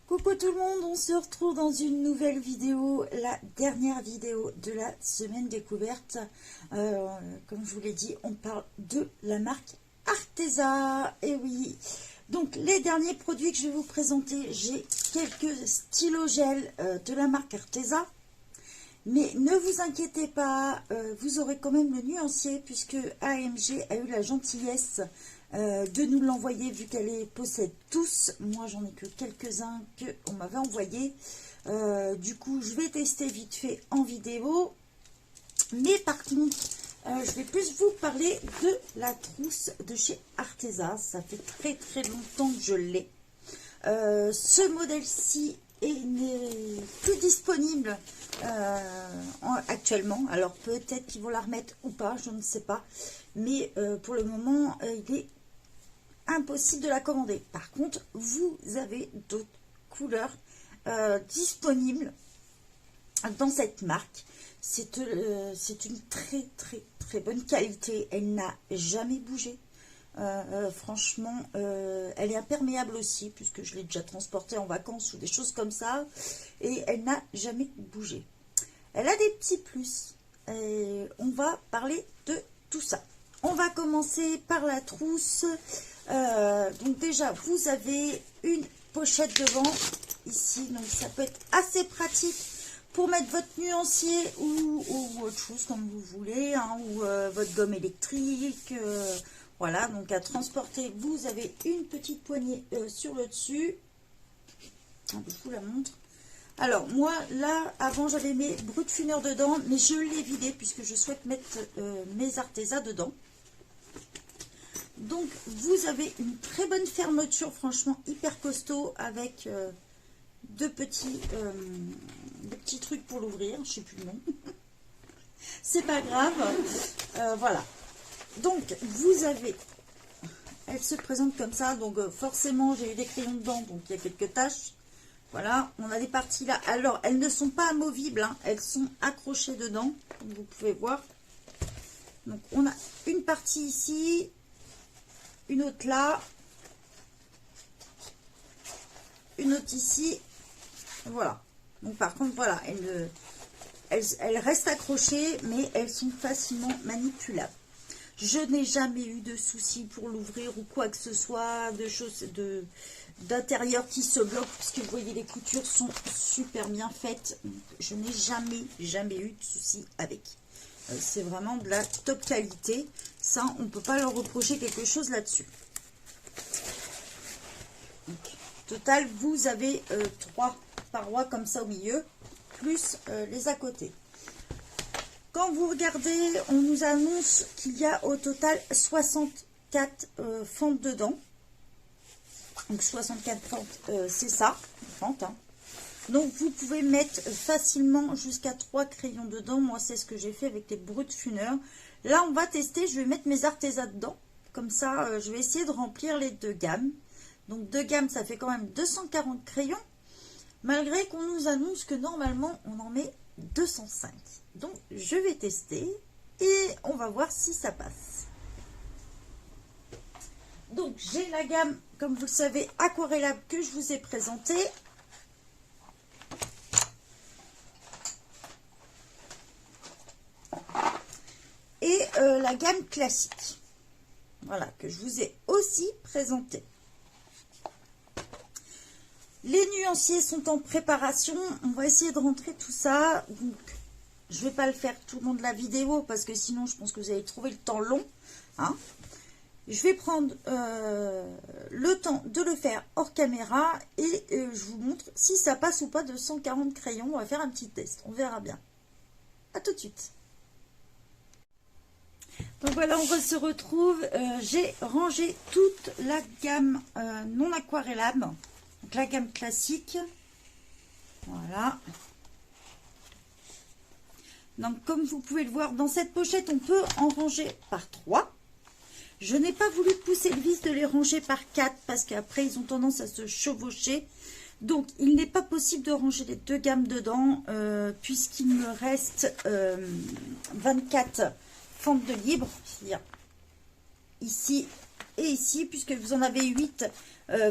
Coucou tout le monde, on se retrouve dans une nouvelle vidéo, la dernière vidéo de la semaine découverte. Comme je vous l'ai dit, on parle de la marque Arteza. Et oui, donc les derniers produits que je vais vous présenter, j'ai quelques stylos gel de la marque Arteza. Mais ne vous inquiétez pas, vous aurez quand même le nuancier puisque AMG a eu la gentillesse de nous l'envoyer vu qu'elle les possède tous. Moi j'en ai que quelques-uns qu'on m'avait envoyé. Du coup je vais tester vite fait en vidéo. Mais par contre je vais plus vous parler de la trousse de chez Arteza. Ça fait très longtemps que je l'ai. Ce modèle-ci n'est plus disponible actuellement. Alors peut-être qu'ils vont la remettre ou pas, je ne sais pas. Mais pour le moment, il est impossible de la commander. Par contre, vous avez d'autres couleurs disponibles dans cette marque. C'est une très bonne qualité. Elle n'a jamais bougé. Franchement, elle est imperméable aussi, puisque je l'ai déjà transportée en vacances ou des choses comme ça. Et elle n'a jamais bougé. Elle a des petits plus. Et on va parler de tout ça. On va commencer par la trousse. Donc déjà, vous avez une pochette devant ici. Donc ça peut être assez pratique pour mettre votre nuancier ou autre chose comme vous voulez. Hein, ou votre gomme électrique. Voilà, donc à transporter, vous avez une petite poignée sur le dessus. Je vous la montre. Alors moi là avant j'avais mes brutes funeurs dedans, mais je l'ai vidé puisque je souhaite mettre mes Arteza dedans. Donc vous avez une très bonne fermeture, franchement hyper costaud, avec deux petits trucs pour l'ouvrir, je sais plus le nom. C'est pas grave. Voilà. Donc vous avez, elle se présente comme ça, donc forcément j'ai eu des crayons dedans, donc il y a quelques taches. Voilà, on a des parties là. Alors, elles ne sont pas amovibles, hein. Elles sont accrochées dedans, comme vous pouvez voir. Donc, on a une partie ici, une autre là, une autre ici. Voilà. Donc, par contre, voilà, elles restent accrochées, mais elles sont facilement manipulables. Je n'ai jamais eu de soucis pour l'ouvrir ou quoi que ce soit, de choses d'intérieur qui se bloquent, puisque vous voyez les coutures sont super bien faites. Donc, je n'ai jamais eu de soucis avec. C'est vraiment de la top qualité. Ça, on ne peut pas leur reprocher quelque chose là-dessus. Total, vous avez 3 parois comme ça au milieu, plus les à côté. Quand vous regardez, on nous annonce qu'il y a au total 64 fentes dedans. Donc 64 fentes, c'est ça, fentes. Hein. Donc vous pouvez mettre facilement jusqu'à 3 crayons dedans. Moi, c'est ce que j'ai fait avec les brutes funeurs. Là, on va tester. Je vais mettre mes Arteza dedans. Comme ça, je vais essayer de remplir les 2 gammes. Donc 2 gammes, ça fait quand même 240 crayons. Malgré qu'on nous annonce que normalement, on en met 205. Donc je vais tester et on va voir si ça passe. Donc j'ai la gamme, comme vous le savez, aquarellable que je vous ai présentée. Et la gamme classique. Voilà, que je vous ai aussi présentée. Les nuanciers sont en préparation. On va essayer de rentrer tout ça. Donc, je ne vais pas le faire tout le long de la vidéo parce que sinon, je pense que vous allez trouver le temps long. Hein. Je vais prendre le temps de le faire hors caméra et je vous montre si ça passe ou pas de 140 crayons. On va faire un petit test. On verra bien. À tout de suite. Donc voilà, on se retrouve. J'ai rangé toute la gamme non aquarellable. Donc la gamme classique. Voilà. Donc comme vous pouvez le voir, dans cette pochette, on peut en ranger par 3. Je n'ai pas voulu pousser le vis de les ranger par 4 parce qu'après, ils ont tendance à se chevaucher. Donc, il n'est pas possible de ranger les 2 gammes dedans puisqu'il me reste 24 fentes de libre. C'est-à-dire ici et ici, puisque vous en avez 8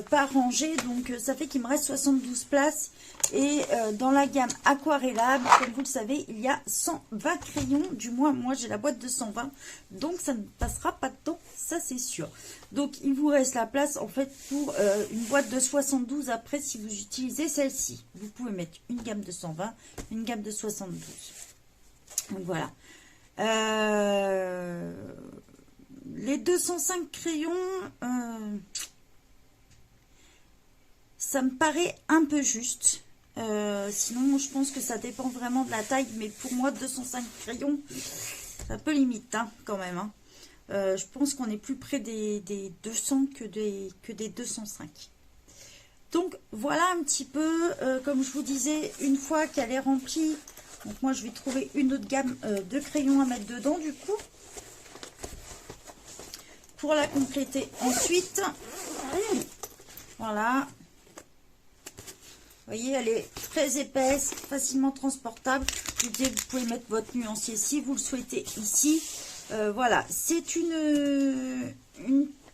par rangée. Donc, ça fait qu'il me reste 72 places. Et dans la gamme aquarellable, comme vous le savez, il y a 120 crayons. Du moins, moi, j'ai la boîte de 120. Donc, ça ne passera pas de temps, ça, c'est sûr. Donc, il vous reste la place, en fait, pour une boîte de 72. Après, si vous utilisez celle-ci, vous pouvez mettre une gamme de 120, une gamme de 72. Donc, voilà. Les 205 crayons, ça me paraît un peu juste. Sinon, je pense que ça dépend vraiment de la taille. Mais pour moi, 205 crayons, c'est un peu limite, hein, quand même. Hein. Je pense qu'on est plus près des 200 que des 205. Donc, voilà un petit peu, comme je vous disais, une fois qu'elle est remplie. Donc, moi, je vais trouver une autre gamme de crayons à mettre dedans, du coup. Pour la compléter ensuite. Voilà. Vous voyez, elle est très épaisse, facilement transportable. Je vous dis, vous pouvez mettre votre nuancier si vous le souhaitez ici. Voilà, c'est une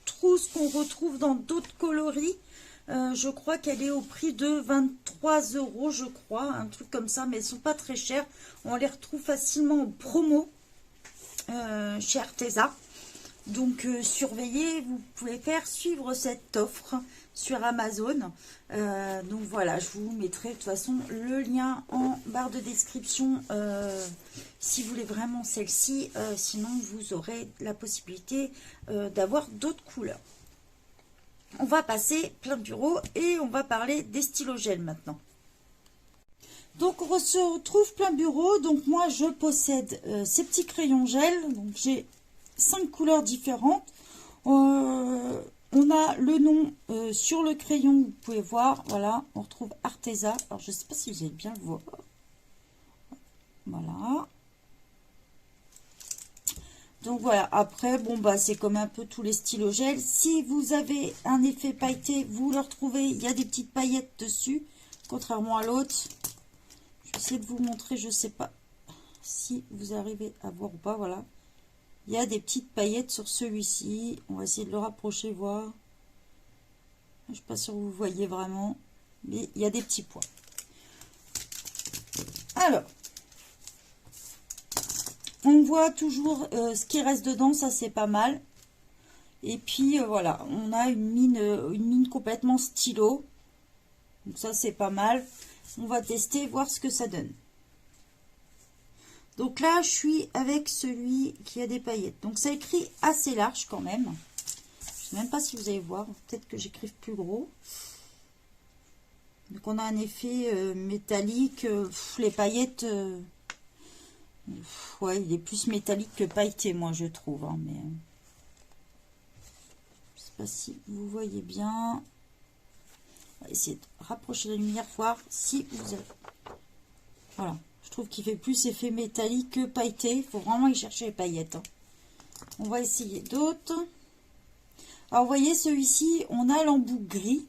trousse qu'on retrouve dans d'autres coloris. Je crois qu'elle est au prix de 23 €, je crois, un truc comme ça, mais elles ne sont pas très chères. On les retrouve facilement en promo chez Arteza. Donc, surveillez, vous pouvez faire suivre cette offre sur Amazon. Donc, voilà, je vous mettrai de toute façon le lien en barre de description si vous voulez vraiment celle-ci. Sinon, vous aurez la possibilité d'avoir d'autres couleurs. On va passer plein bureau et on va parler des stylos gel maintenant. Donc, on se retrouve plein bureau. Donc, moi, je possède ces petits crayons gel. Donc, j'ai 5 couleurs différentes. On a le nom sur le crayon, vous pouvez voir. Voilà, on retrouve Arteza. Alors, je ne sais pas si vous allez bien le voir. Voilà. Donc, voilà. Après, bon, bah, c'est comme un peu tous les stylos gel. Si vous avez un effet pailleté, vous le retrouvez. Il y a des petites paillettes dessus, contrairement à l'autre. Je vais essayer de vous montrer. Je ne sais pas si vous arrivez à voir ou pas. Voilà. Il y a des petites paillettes sur celui-ci. On va essayer de le rapprocher, voir. Je ne suis pas sûre que vous voyez vraiment. Mais il y a des petits points. Alors. On voit toujours ce qui reste dedans. Ça, c'est pas mal. Et puis, voilà. On a une mine complètement stylo. Donc, ça, c'est pas mal. On va tester, voir ce que ça donne. Donc là, je suis avec celui qui a des paillettes. Donc, ça écrit assez large quand même. Je ne sais même pas si vous allez voir. Peut-être que j'écrive plus gros. Donc, on a un effet métallique. Les paillettes... ouais, il est plus métallique que pailleté, moi, je trouve. Hein, mais... je ne sais pas si vous voyez bien. On va essayer de rapprocher la lumière, voir si vous avez... Voilà. Je trouve qu'il fait plus effet métallique que pailleté. Il faut vraiment y chercher les paillettes. Hein. On va essayer d'autres. Alors, vous voyez, celui-ci, on a l'embout gris.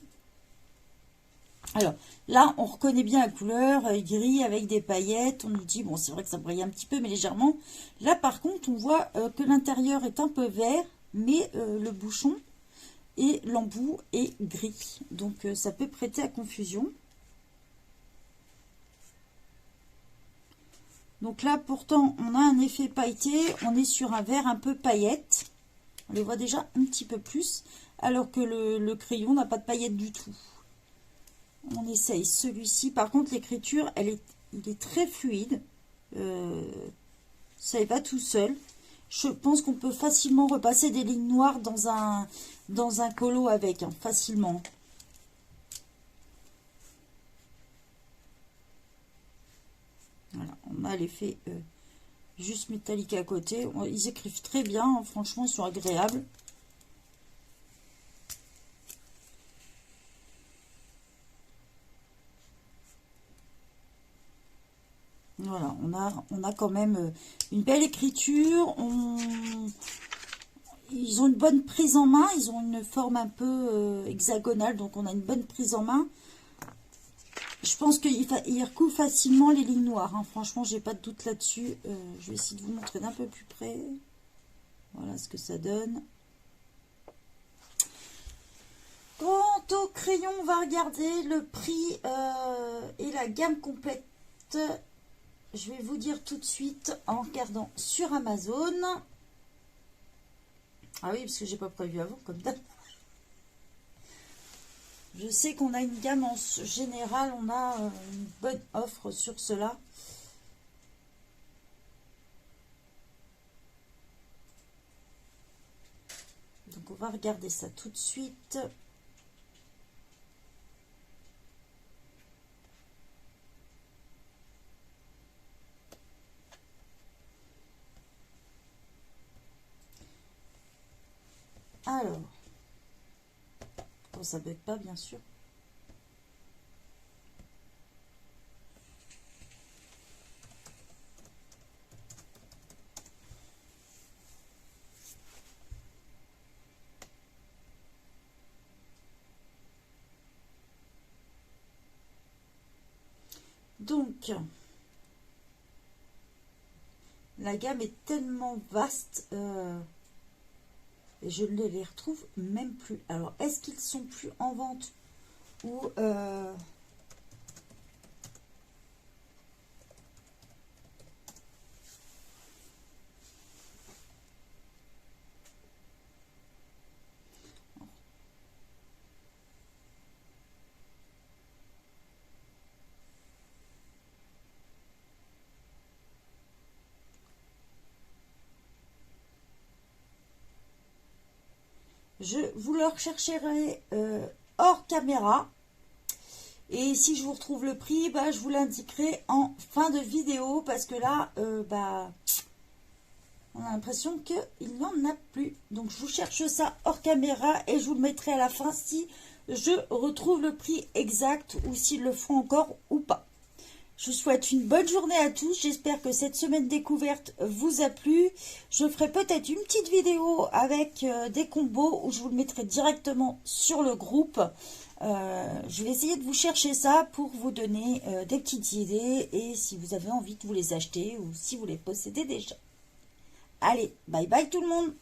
Alors, là, on reconnaît bien la couleur gris avec des paillettes. On nous dit, bon, c'est vrai que ça brille un petit peu, mais légèrement. Là, par contre, on voit que l'intérieur est un peu vert, mais le bouchon et l'embout est gris. Donc, ça peut prêter à confusion. Donc là, pourtant, on a un effet pailleté. On est sur un vert un peu paillette. On les voit déjà un petit peu plus. Alors que le crayon n'a pas de paillettes du tout. On essaye celui-ci. Par contre, l'écriture, il est très fluide. Ça y va tout seul. Je pense qu'on peut facilement repasser des lignes noires dans un colo avec. Hein, facilement. Voilà, on a l'effet juste métallique à côté. Ils écrivent très bien, hein, franchement, ils sont agréables. Voilà, on a quand même une belle écriture. Ils ont une bonne prise en main. Ils ont une forme un peu hexagonale, donc on a une bonne prise en main. Je pense qu'il recouvre facilement les lignes noires. Hein. Franchement, j'ai pas de doute là-dessus. Je vais essayer de vous montrer d'un peu plus près. Voilà ce que ça donne. Octo Crayon, on va regarder le prix et la gamme complète. Je vais vous dire tout de suite en regardant sur Amazon. Ah oui, parce que j'ai pas prévu avant, comme d'hab. Je sais qu'on a une gamme en général, on a une bonne offre sur cela. Donc on va regarder ça tout de suite. Alors, bon, ça bug pas bien sûr. Donc, la gamme est tellement vaste et je ne les retrouve même plus. Alors, est-ce qu'ils sont plus en vente ou je vous le rechercherai hors caméra. Et si je vous retrouve le prix, bah, je vous l'indiquerai en fin de vidéo. Parce que là, bah, on a l'impression qu'il n'y en a plus. Donc, je vous cherche ça hors caméra et je vous le mettrai à la fin si je retrouve le prix exact ou s'ils le font encore ou pas. Je vous souhaite une bonne journée à tous. J'espère que cette semaine découverte vous a plu. Je ferai peut-être une petite vidéo avec des combos où je vous le mettrai directement sur le groupe. Je vais essayer de vous chercher ça pour vous donner des petites idées et si vous avez envie de vous les acheter ou si vous les possédez déjà. Allez, bye bye tout le monde!